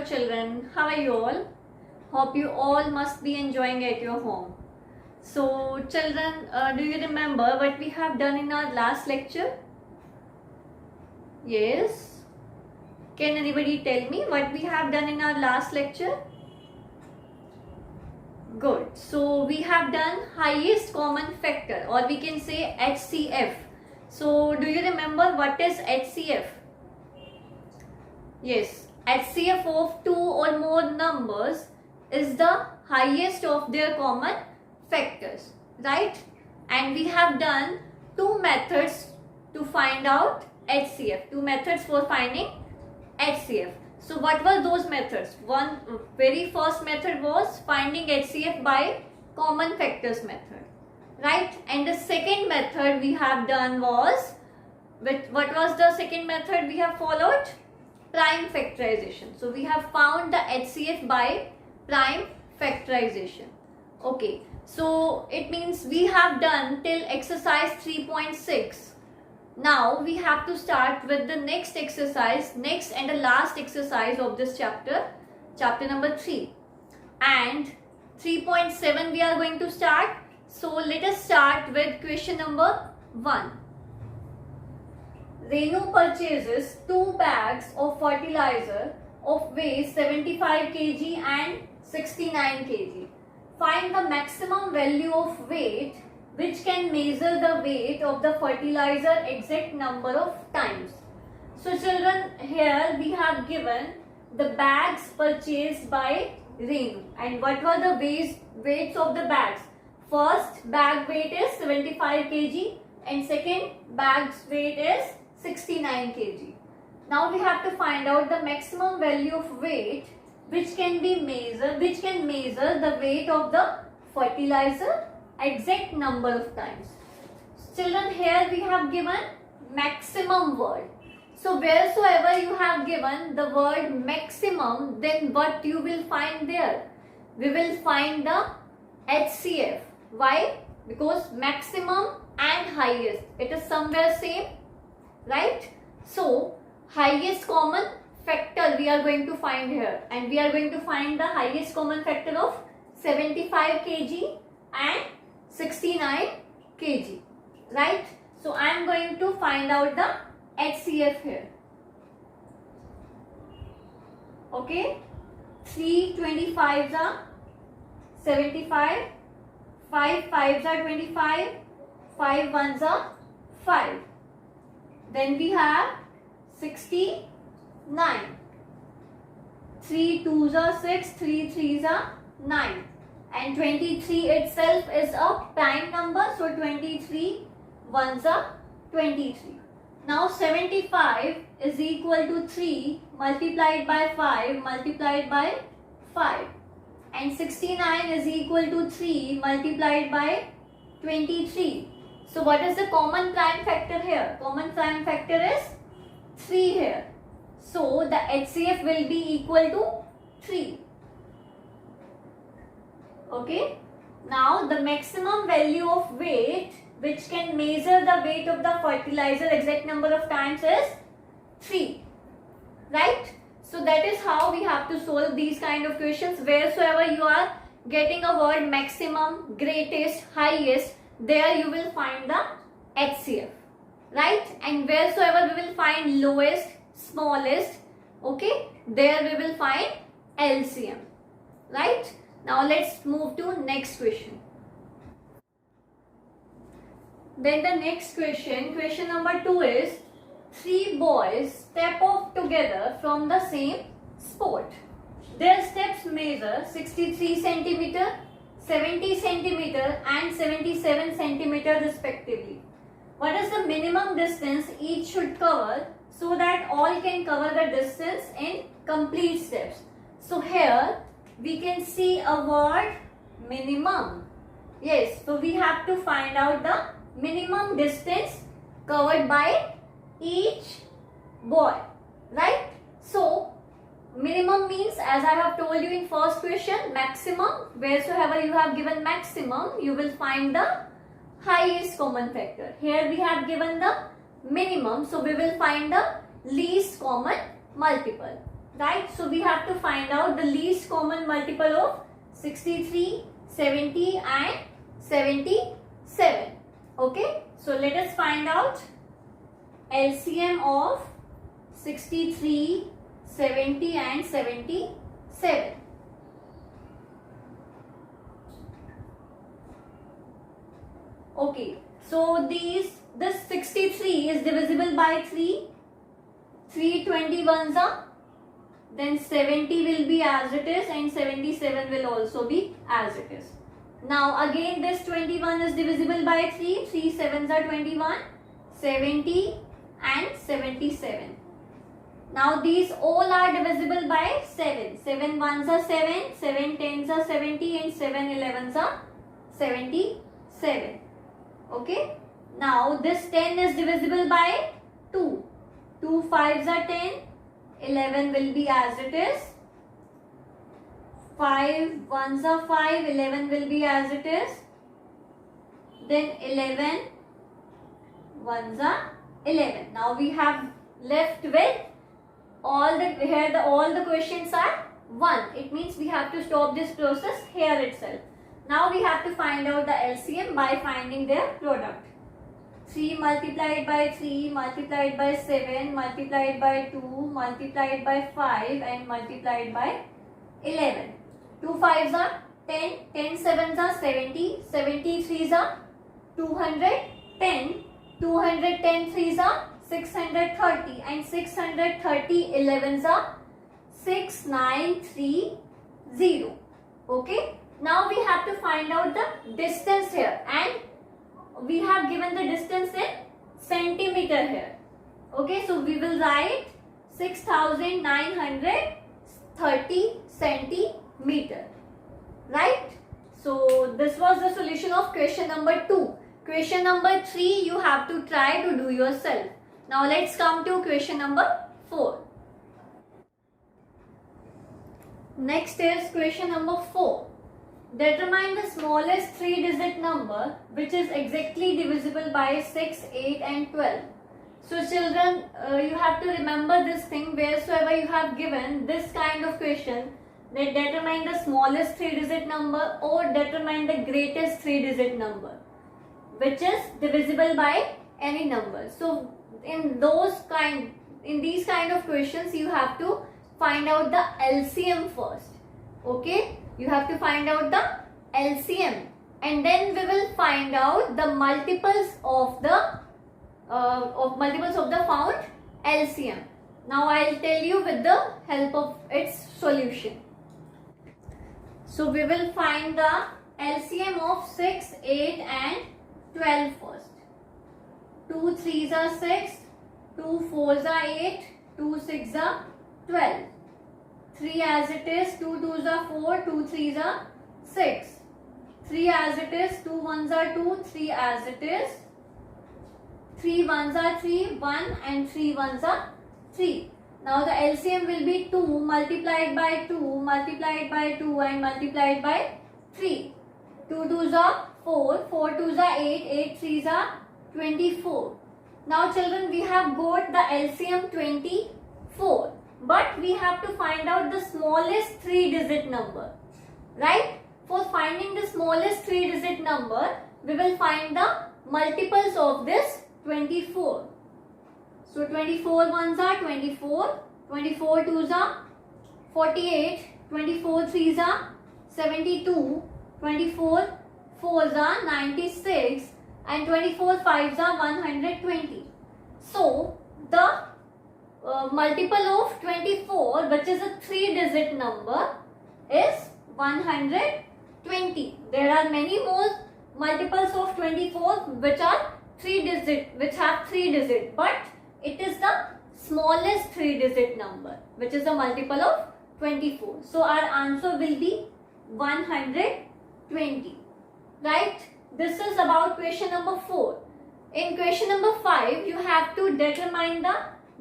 children, how are you all? Hope you all must be enjoying at your home. So children, do you remember what we have done in our last lecture? Yes? Can anybody tell me what we have done in our last lecture? Good. So we have done highest common factor, or we can say HCF. So do you remember what is HCF? Yes, HCF of two or more numbers is the highest of their common factors, right? And we have done two methods to find out HCF, two methods for finding HCF. So what were those methods? One very first method was finding HCF by common factors method, right? And the second method we have done was, what was the second method we have followed? Prime factorization. So we have found the HCF by prime factorization. Okay, so it means we have done till exercise 3.6. Now we have to start with the next exercise, next and the last exercise of this chapter, chapter number 3. And 3.7 we are going to start. So let us start with question number 1. Renu purchases 2 bags of fertilizer of weight 75 kg and 69 kg. Find the maximum value of weight which can measure the weight of the fertilizer exact number of times. So children, here we have given the bags purchased by Renu. And what were the weights of the bags? First bag weight is 75 kg and second bag's weight is 69 kg. Now we have to find out the maximum value of weight which can measure the weight of the fertilizer exact number of times. Children, here we have given maximum word. So wheresoever you have given the word maximum, then what you will find there? We will find the HCF. Why? Because maximum and highest, it is somewhere same, right? So highest common factor we are going to find here, and we are going to find the highest common factor of 75 kg and 69 kg, right? So I am going to find out the HCF here. Okay, 3 25s are 75, 5 5s are 25, 5 1s are 5. Then we have 69. 3 2s are 6, 3 3s are 9. And 23 itself is a prime number, so 23 1s are 23. Now 75 is equal to 3 multiplied by 5 multiplied by 5. And 69 is equal to 3 multiplied by 23. So what is the common prime factor here? Common prime factor is 3 here. So the HCF will be equal to 3. Okay. Now the maximum value of weight which can measure the weight of the fertilizer exact number of times is 3. Right? So that is how we have to solve these kind of questions. Wheresoever you are getting a word maximum, greatest, highest, there you will find the HCF. Right? And wheresoever we will find lowest, smallest, okay, there we will find LCM. Right? Now let's move to next question. Then the next question, question number 2 is, 3 boys step off together from the same spot. Their steps measure 63 centimeter, 70 centimeter and 77 centimeter respectively. What is the minimum distance each should cover so that all can cover the distance in complete steps? So here we can see a word minimum. Yes, so we have to find out the minimum distance covered by each boy, right? So minimum means, as I have told you in first question, maximum. Wheresoever you have given maximum, you will find the highest common factor. Here we have given the minimum, so we will find the least common multiple. right? So we have to find out the least common multiple of 63, 70 and 77. Okay, so let us find out LCM of 63, 70 and 77. Okay, so this 63 is divisible by 3. 3 21s are, then 70 will be as it is and 77 will also be as it is. Now again this 21 is divisible by 3. 3 7s are 21, 70 and 77. Now these all are divisible by 7. 7 1s are 7, 7 10s are 70 and 7 11s are 77. Okay. Now this 10 is divisible by 2. 2 5s are 10. 11 will be as it is. 5 1s are 5. 11 will be as it is. Then 11 1s are 11. Now we have left with all the questions are 1. It means we have to stop this process here itself. Now we have to find out the LCM by finding their product. 3 multiplied by 3 multiplied by 7 multiplied by 2 multiplied by 5 and multiplied by 11. 2 5s are 10, 10 7s are 70, 70 3s are 210, 210 3s are 630 and 630 11s are 6930. Okay. Now we have to find out the distance here, and we have given the distance in centimeter here. Okay, so we will write 6930 centimeter. Right? So this was the solution of question number 2. Question number 3 you have to try to do yourself. Now let's come to question number 4. Next is question number 4. Determine the smallest 3-digit number which is exactly divisible by 6, 8 and 12. So children, you have to remember this thing wheresoever you have given this kind of question, that determine the smallest 3-digit number or determine the greatest 3-digit number which is divisible by any number. So in these kind of questions you have to find out the LCM first. Okay, you have to find out the LCM and then we will find out the multiples of the found LCM. Now I will tell you with the help of its solution. So we will find the LCM of 6, 8 and 12 first. 2 3s are 6, 2 4s are 8, 2 6s are 12. 3 as it is, 2 2s are 4, 2 3s are 6. 3 as it is, 2 1s are 2, 3 as it is. 3 1s are 3, 1 and 3 1s are 3. Now the LCM will be 2 multiplied by 2 multiplied by 2 and multiplied by 3. 2 2s are 4, 4 2s are 8, 8 3s are 24. Now children, we have got the LCM 24. But we have to find out the smallest 3-digit number. Right? For finding the smallest 3-digit number, we will find the multiples of this 24. So 24 ones are 24, 24 twos are 48, 24 threes are 72, 24 fours are 96 and 24 fives are 120. So the multiple of 24, which is a 3-digit number, is 120. There are many more multiples of 24 which are 3-digit, which have 3 digits, but it is the smallest 3-digit number, which is a multiple of 24. So our answer will be 120. Right? This is about question number 4. In question number 5, you have to determine the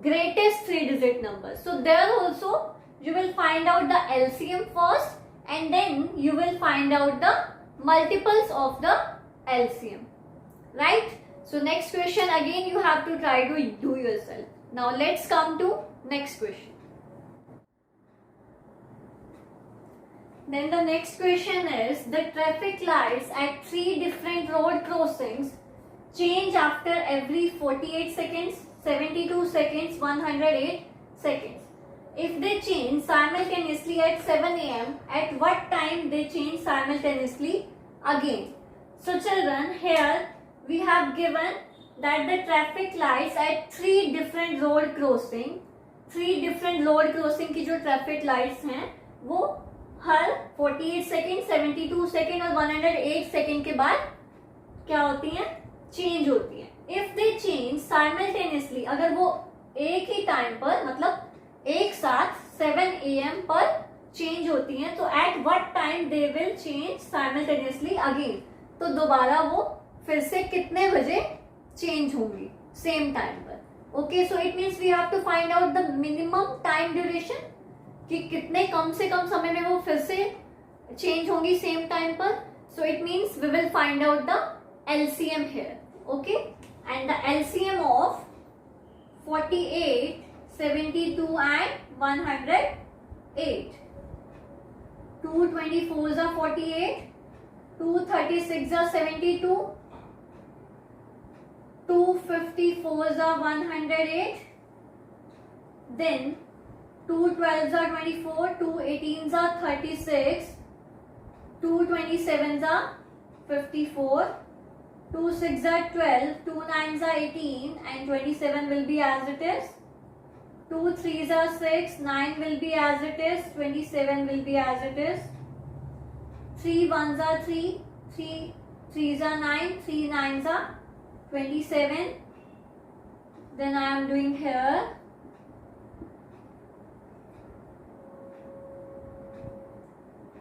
greatest 3-digit number. So there also you will find out the LCM first and then you will find out the multiples of the LCM. Right? So next question again you have to try to do yourself. Now let's come to next question. Then the next question is, the traffic lights at 3 different road crossings change after every 48 seconds, 72 seconds, 108 seconds. If they change simultaneously at 7 am, at what time they change simultaneously again? So children, here we have given that the traffic lights at 3 different road crossing, 3 different road crossing की जो traffic lights हैं वो हर 48 second, 72 second और 108 second के बाद क्या होती हैं? चेंज होती हैं। इफ दे चेंज साइमल्टेनियसली, अगर वो एक ही टाइम पर मतलब एक साथ 7 AM पर चेंज होती हैं, तो at what time they will change simultaneously again, तो दोबारा वो फिर से कितने बजे चेंज होंगी सेम टाइम पर। Okay, so it means we have to find out the minimum time duration कि कितने कम से कम समय में वो फिर से चेंज होंगी सेम टाइम पर। So it means we will find out the LCM here. Okay, and the LCM of 48, 72 and 108. 2 24s are 48, 2 36s are 72, 2 54s are 108, then 2 12s are 24, 2 18s are 36, 2 27s are 54, 2 6s are 12, 2 9s are 18 and 27 will be as it is. 2 3s are 6, 9 will be as it is, 27 will be as it is. 3 1s are 3, 3 3s are 9, 3 9s are 27. Then I am doing here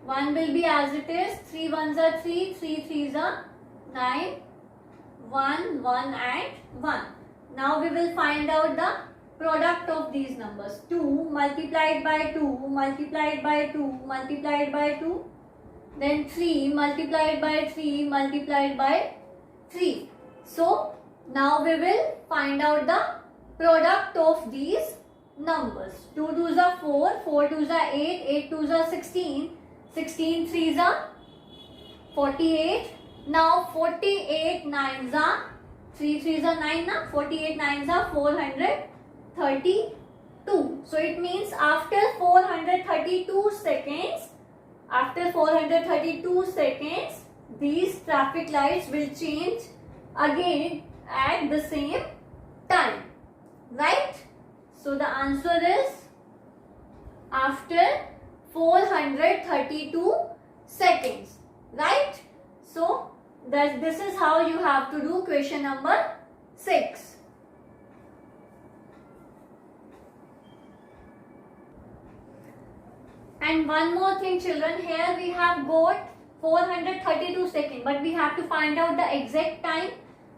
1 will be as it is, 3 1s are 3, 3 3s are 9, 1 1 and 1. Now we will find out the product of these numbers. 2 multiplied by 2 multiplied by 2 multiplied by 2, then 3 multiplied by 3 multiplied by 3. So now we will find out the product of these numbers. 2 2s are 4, 4 2s are 8, 8 2s are 16, 16 3s are 48. Now 48 9s are 3 3s are 9 na, 48 9s are 432. So it means after 432 seconds, these traffic lights will change again at the same time, right? So the answer is after 432 seconds, right? So this is how you have to do question number 6. And one more thing children, here we have got 432 seconds, but we have to find out the exact time.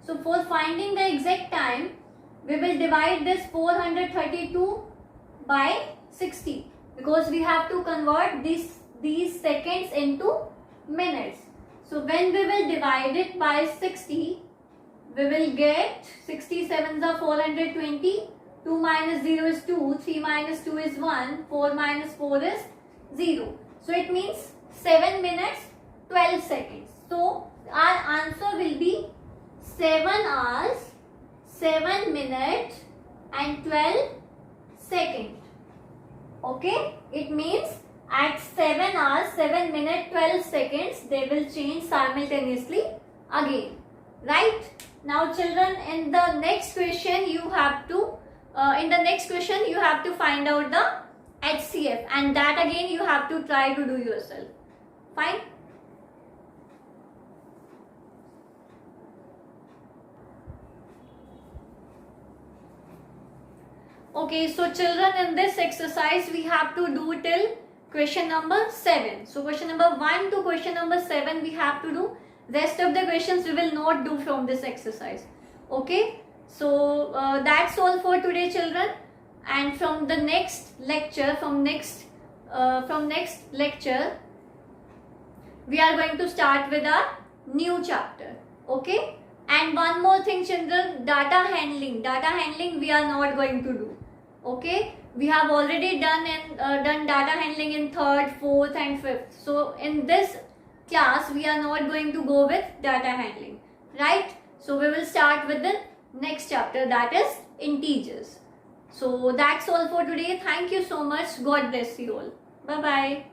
So for finding the exact time, we will divide this 432 by 60, because we have to convert these seconds into minutes. So when we will divide it by 60, we will get 67s are 420, 2 minus 0 is 2, 3 minus 2 is 1, 4 minus 4 is 0. So it means 7 minutes 12 seconds. So our answer will be 7 hours, 7 minutes and 12 seconds. Okay, it means at 7 hours, 7 minutes, 12 seconds, they will change simultaneously again. Right? Now children, in the next question you have to find out the HCF, and that again you have to try to do yourself. Fine? Okay, so children, in this exercise we have to do till question number 7. So question number 1 to question number 7 we have to do. Rest of the questions we will not do from this exercise. Okay, so that's all for today children, and from the next lecture, we are going to start with a new chapter. Okay, and one more thing children, data handling we are not going to do. Okay, we have already done data handling in third, fourth, and fifth. So in this class, we are not going to go with data handling, right? So we will start with the next chapter, that is integers. So that's all for today. Thank you so much. God bless you all. Bye bye.